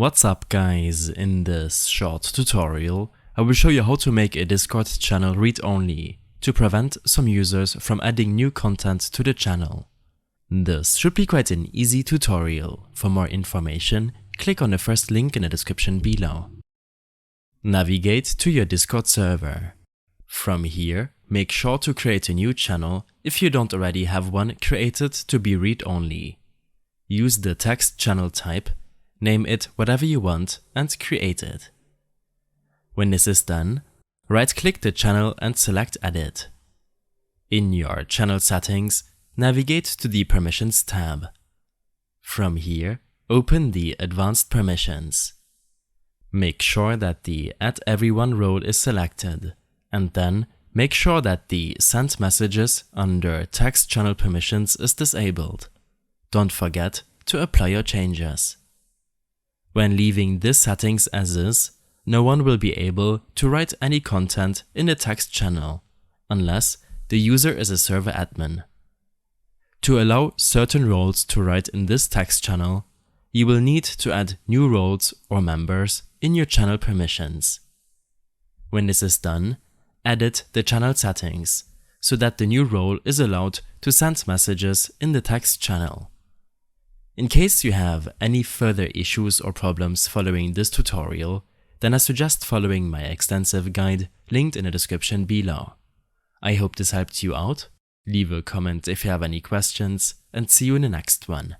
What's up guys, in this short tutorial I will show you how to make a Discord channel read-only to prevent some users from adding new content to the channel. This should be quite an easy tutorial. For more information, click on the first link in the description below. Navigate to your Discord server. From here, make sure to create a new channel if you don't already have one created to be read-only. Use the text channel type, name it whatever you want and create it. When this is done, right-click the channel and select Edit. In your channel settings, navigate to the Permissions tab. From here, open the Advanced Permissions. Make sure that the Add Everyone role is selected, and then make sure that the Send Messages under Text Channel Permissions is disabled. Don't forget to apply your changes. When leaving these settings as is, no one will be able to write any content in the text channel, unless the user is a server admin. To allow certain roles to write in this text channel, you will need to add new roles or members in your channel permissions. When this is done, edit the channel settings so that the new role is allowed to send messages in the text channel. In case you have any further issues or problems following this tutorial, then I suggest following my extensive guide linked in the description below. I hope this helped you out. Leave a comment if you have any questions, and see you in the next one.